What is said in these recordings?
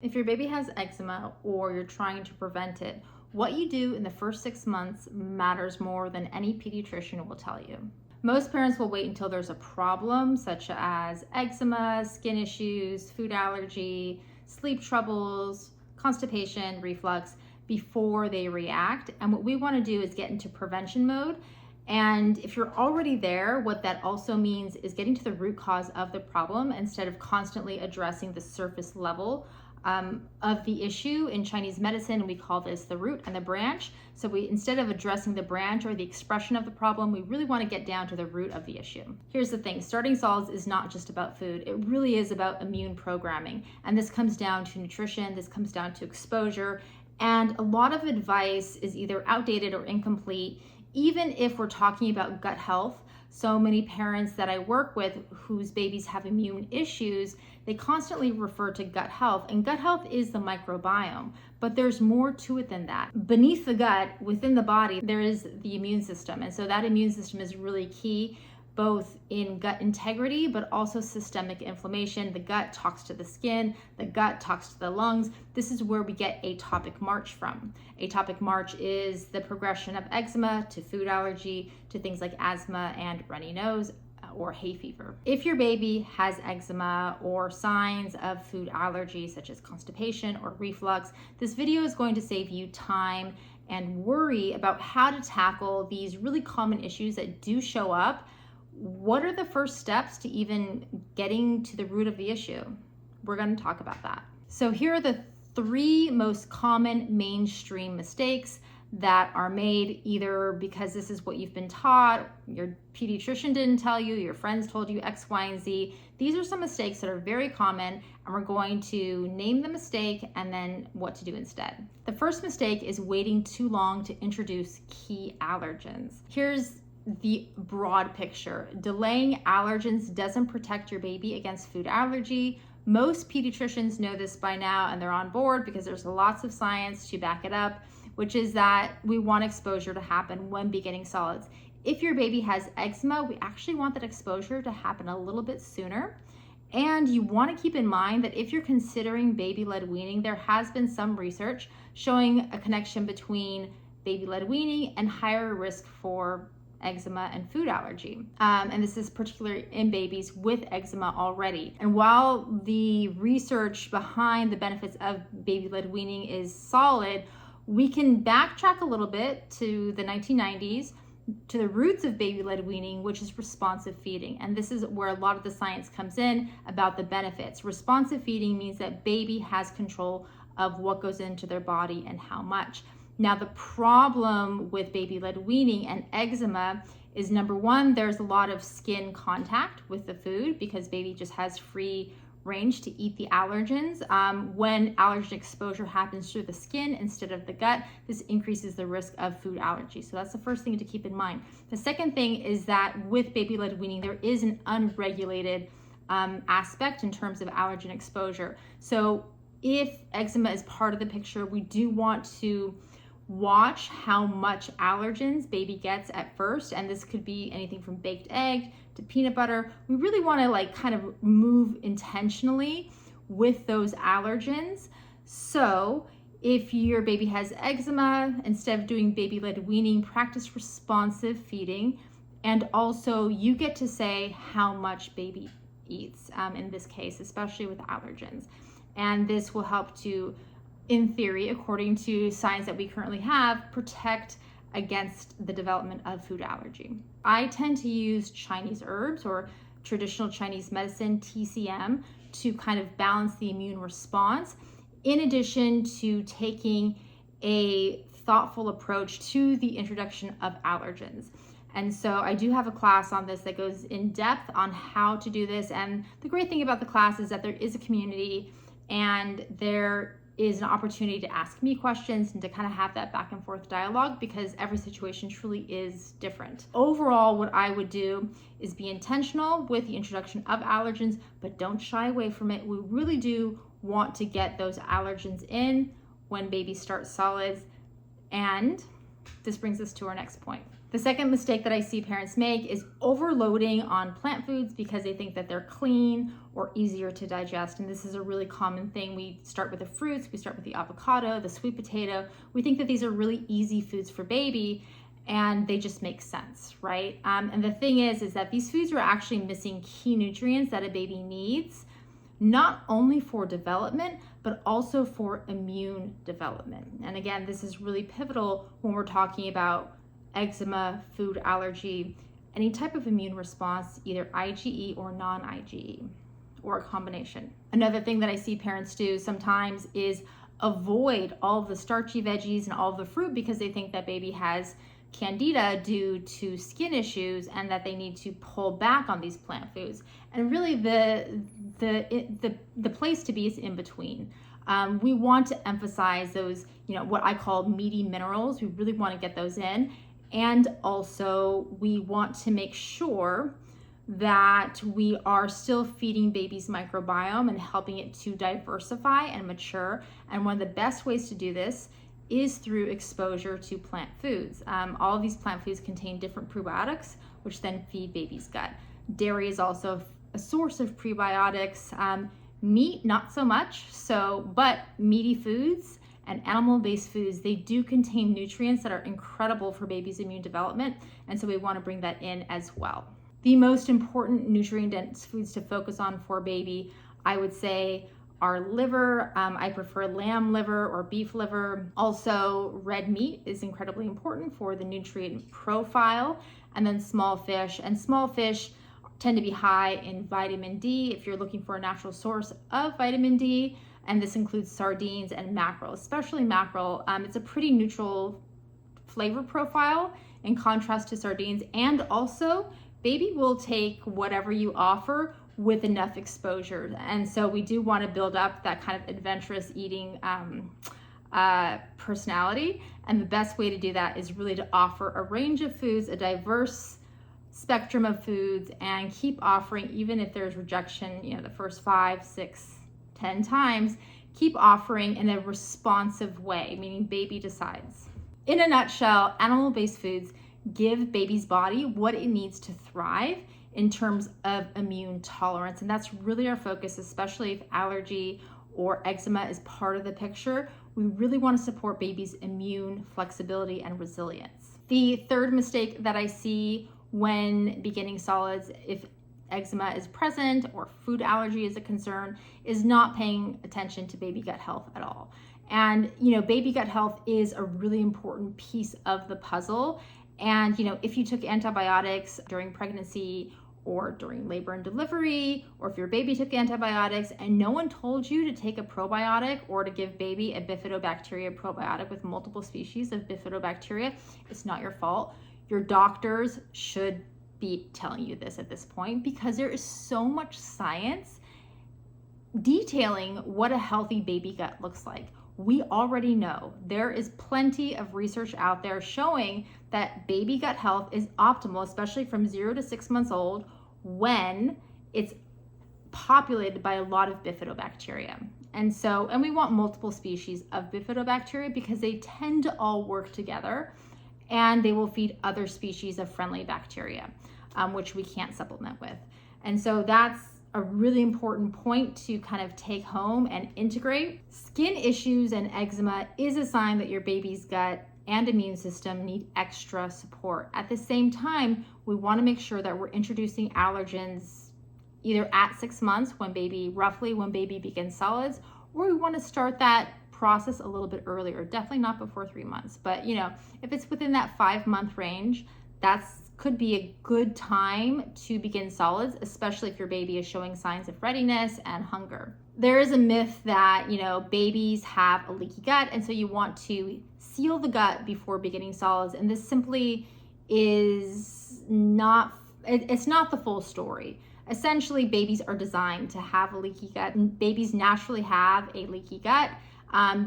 If your baby has eczema or you're trying to prevent it, what you do in the first 6 months matters more than any pediatrician will tell you. Most parents will wait until there's a problem such as eczema, skin issues, food allergy, sleep troubles, constipation, reflux before they react. And what we want to do is get into prevention mode. And if you're already there, what that also means is getting to the root cause of the problem instead of constantly addressing the surface level of the issue. In Chinese medicine, we call this the root and the branch. So instead of addressing the branch or the expression of the problem, we really want to get down to the root of the issue. Here's the thing, starting solids is not just about food. It really is about immune programming. And this comes down to nutrition, this comes down to exposure. And a lot of advice is either outdated or incomplete. Even if we're talking about gut health, so many parents that I work with whose babies have immune issues, they constantly refer to gut health, and gut health is the microbiome, but there's more to it than that. Beneath the gut, within the body, there is the immune system, and so that immune system is really key, both in gut integrity, but also systemic inflammation. The gut talks to the skin, the gut talks to the lungs. This is where we get atopic march from. Atopic march is the progression of eczema to food allergy to things like asthma and runny nose or hay fever. If your baby has eczema or signs of food allergy such as constipation or reflux, this video is going to save you time and worry about how to tackle these really common issues that do show up. What are the first steps to even getting to the root of the issue? We're going to talk about that. So here are the 3 most common mainstream mistakes that are made either because this is what you've been taught, your pediatrician didn't tell you, your friends told you X, Y, and Z. These are some mistakes that are very common, and we're going to name the mistake and then what to do instead. The first mistake is waiting too long to introduce key allergens. Here's the broad picture. Delaying allergens doesn't protect your baby against food allergy. Most pediatricians know this by now and they're on board because there's lots of science to back it up, which is that we want exposure to happen when beginning solids. If your baby has eczema, we actually want that exposure to happen a little bit sooner. And you want to keep in mind that if you're considering baby-led weaning, there has been some research showing a connection between baby-led weaning and higher risk for eczema and food allergy. And this is particularly in babies with eczema already. And while the research behind the benefits of baby-led weaning is solid, we can backtrack a little bit to the 1990s, to the roots of baby-led weaning, which is responsive feeding. And this is where a lot of the science comes in about the benefits. Responsive feeding means that baby has control of what goes into their body and how much. Now, the problem with baby-led weaning and eczema is, number one, there's a lot of skin contact with the food because baby just has free range to eat the allergens. When allergen exposure happens through the skin instead of the gut, this increases the risk of food allergy. So that's the first thing to keep in mind. The second thing is that with baby-led weaning, there is an unregulated aspect in terms of allergen exposure. So if eczema is part of the picture, we do want to watch how much allergens baby gets at first, and this could be anything from baked egg to peanut butter. We really want to kind of move intentionally with those allergens. So if your baby has eczema, instead of doing baby-led weaning, practice responsive feeding, and also you get to say how much baby eats in this case, especially with allergens. And this will help to, in theory, according to science that we currently have, protect against the development of food allergy. I tend to use Chinese herbs or traditional Chinese medicine, TCM, to kind of balance the immune response, in addition to taking a thoughtful approach to the introduction of allergens. And so I do have a class on this that goes in depth on how to do this. And the great thing about the class is that there is a community and there is an opportunity to ask me questions and to kind of have that back and forth dialogue because every situation truly is different. Overall, what I would do is be intentional with the introduction of allergens, but don't shy away from it. We really do want to get those allergens in when babies start solids. And this brings us to our next point. The second mistake that I see parents make is overloading on plant foods because they think that they're clean or easier to digest. And this is a really common thing. We start with the fruits, we start with the avocado, the sweet potato. We think that these are really easy foods for baby and they just make sense, right? And the thing is that these foods are actually missing key nutrients that a baby needs, not only for development, but also for immune development. And again, this is really pivotal when we're talking about eczema, food allergy, any type of immune response, either IgE or non-IgE, or a combination. Another thing that I see parents do sometimes is avoid all of the starchy veggies and all of the fruit because they think that baby has candida due to skin issues and that they need to pull back on these plant foods. And really the place to be is in between. We want to emphasize those, what I call meaty minerals. We really want to get those in. And also we want to make sure that we are still feeding baby's microbiome and helping it to diversify and mature. And one of the best ways to do this is through exposure to plant foods. All of these plant foods contain different probiotics, which then feed baby's gut. Dairy is also a source of prebiotics. Meat, not so much, but meaty foods and animal-based foods, they do contain nutrients that are incredible for baby's immune development, and so we want to bring that in as well. The most important nutrient-dense foods to focus on for baby, I would say, are liver. I prefer lamb liver or beef liver. Also, red meat is incredibly important for the nutrient profile, and then small fish. And small fish tend to be high in vitamin D if you're looking for a natural source of vitamin D. And this includes sardines and mackerel, especially mackerel. It's a pretty neutral flavor profile in contrast to sardines. And also, baby will take whatever you offer with enough exposure. And so we do want to build up that kind of adventurous eating personality. And the best way to do that is really to offer a range of foods, a diverse spectrum of foods, and keep offering, even if there's rejection, the first 5, 6, 10 times, keep offering in a responsive way, meaning baby decides. In a nutshell, animal-based foods give baby's body what it needs to thrive in terms of immune tolerance. And that's really our focus, especially if allergy or eczema is part of the picture. We really want to support baby's immune flexibility and resilience. The third mistake that I see when beginning solids, if eczema is present or food allergy is a concern, is not paying attention to baby gut health at all. And, baby gut health is a really important piece of the puzzle. And, if you took antibiotics during pregnancy or during labor and delivery, or if your baby took antibiotics and no one told you to take a probiotic or to give baby a bifidobacteria probiotic with multiple species of bifidobacteria, it's not your fault. Your doctors should be telling you this at this point because there is so much science detailing what a healthy baby gut looks like. We already know there is plenty of research out there showing that baby gut health is optimal, especially from 0 to 6 months old, when it's populated by a lot of bifidobacteria. And we want multiple species of bifidobacteria because they tend to all work together and they will feed other species of friendly bacteria, which we can't supplement with. And so that's a really important point to kind of take home and integrate. Skin issues and eczema is a sign that your baby's gut and immune system need extra support. At the same time, we want to make sure that we're introducing allergens either at 6 months when baby begins solids, or we want to start that process a little bit earlier, definitely not before 3 months. But if it's within that 5-month range, could be a good time to begin solids, especially if your baby is showing signs of readiness and hunger. There is a myth that, babies have a leaky gut, and so you want to seal the gut before beginning solids. And this simply is not the full story. Essentially, babies are designed to have a leaky gut, and babies naturally have a leaky gut.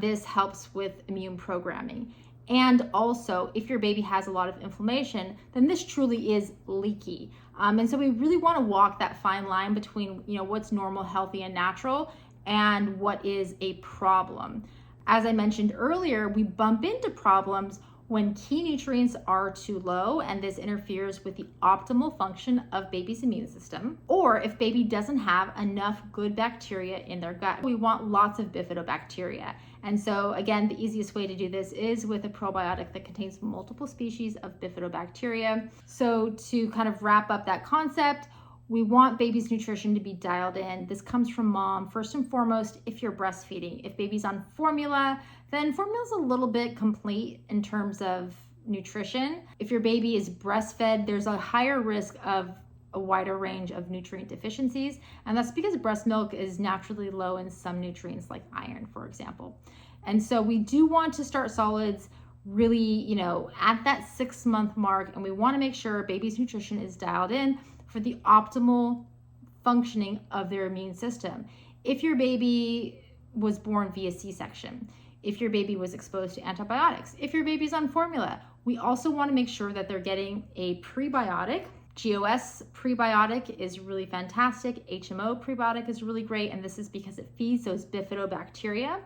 This helps with immune programming. And also, if your baby has a lot of inflammation, then this truly is leaky. And so we really want to walk that fine line between, what's normal, healthy, and natural, and what is a problem. As I mentioned earlier, we bump into problems when key nutrients are too low, and this interferes with the optimal function of baby's immune system, or if baby doesn't have enough good bacteria in their gut. We want lots of bifidobacteria. And so again, the easiest way to do this is with a probiotic that contains multiple species of bifidobacteria. So to kind of wrap up that concept, we want baby's nutrition to be dialed in. This comes from mom. First and foremost, if you're breastfeeding. If baby's on formula, then formula's a little bit complete in terms of nutrition. If your baby is breastfed, there's a higher risk of a wider range of nutrient deficiencies. And that's because breast milk is naturally low in some nutrients like iron, for example. And so we do want to start solids really, at that 6-month mark. And we want to make sure baby's nutrition is dialed in for the optimal functioning of their immune system. If your baby was born via C-section, if your baby was exposed to antibiotics, if your baby's on formula, we also want to make sure that they're getting a prebiotic. GOS prebiotic is really fantastic. HMO prebiotic is really great, and this is because it feeds those bifidobacteria.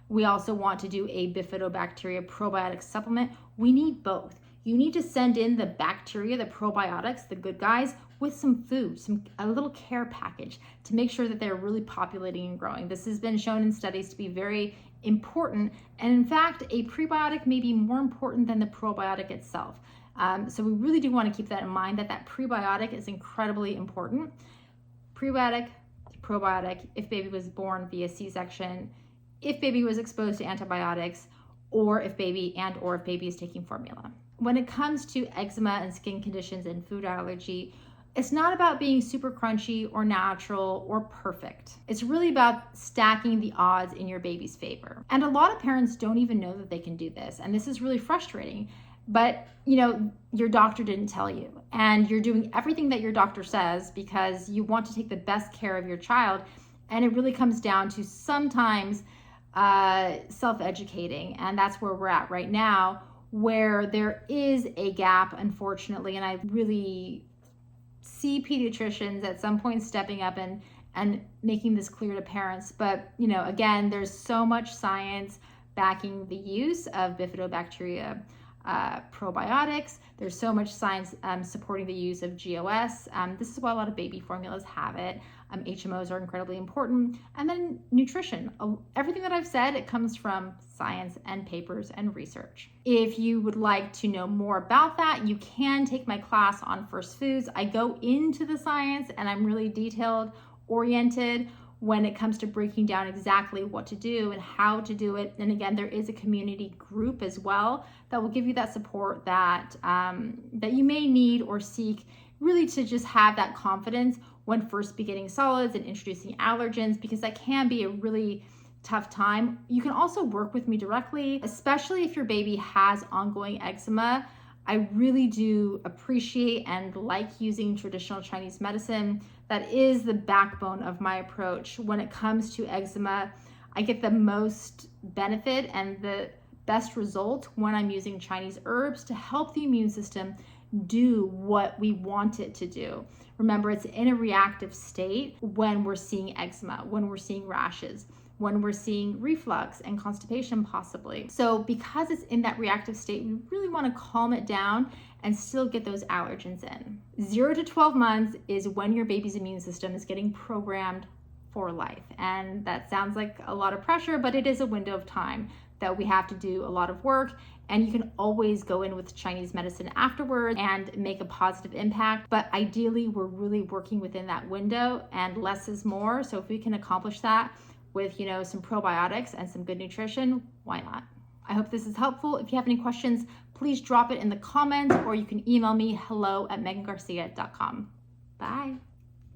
We also want to do a bifidobacteria probiotic supplement. We need both. You need to send in the bacteria, the probiotics, the good guys, with some food, a little care package to make sure that they're really populating and growing. This has been shown in studies to be very important. And in fact, a prebiotic may be more important than the probiotic itself. So we really do want to keep that in mind, that prebiotic is incredibly important. Prebiotic, probiotic, if baby was born via C-section, if baby was exposed to antibiotics, or if baby is taking formula. When it comes to eczema and skin conditions and food allergy, it's not about being super crunchy or natural or perfect. It's really about stacking the odds in your baby's favor. And a lot of parents don't even know that they can do this. And this is really frustrating. But, your doctor didn't tell you. And you're doing everything that your doctor says because you want to take the best care of your child. And it really comes down to sometimes self-educating. And that's where we're at right now, where there is a gap, unfortunately. And I really see pediatricians at some point stepping up and making this clear to parents. But, again, there's so much science backing the use of bifidobacteria probiotics. There's so much science supporting the use of GOS. This is why a lot of baby formulas have it. HMOs are incredibly important. And then nutrition. Everything that I've said, it comes from science and papers and research. If you would like to know more about that, you can take my class on first foods. I go into the science and I'm really detailed oriented when it comes to breaking down exactly what to do and how to do it. And again, there is a community group as well that will give you that support that you may need or seek, really to just have that confidence when first beginning solids and introducing allergens, because that can be a really tough time. You can also work with me directly, especially if your baby has ongoing eczema. I really do appreciate and like using traditional Chinese medicine. That is the backbone of my approach. When it comes to eczema, I get the most benefit and the best result when I'm using Chinese herbs to help the immune system do what we want it to do. Remember, it's in a reactive state when we're seeing eczema, when we're seeing rashes, when we're seeing reflux and constipation possibly. So because it's in that reactive state, we really want to calm it down and still get those allergens in. 0 to 12 months is when your baby's immune system is getting programmed for life. And that sounds like a lot of pressure, but it is a window of time that we have to do a lot of work. And you can always go in with Chinese medicine afterwards and make a positive impact. But ideally, we're really working within that window, and less is more. So if we can accomplish that with, some probiotics and some good nutrition, why not? I hope this is helpful. If you have any questions, please drop it in the comments, or you can email me hello@megangarcia.com. Bye.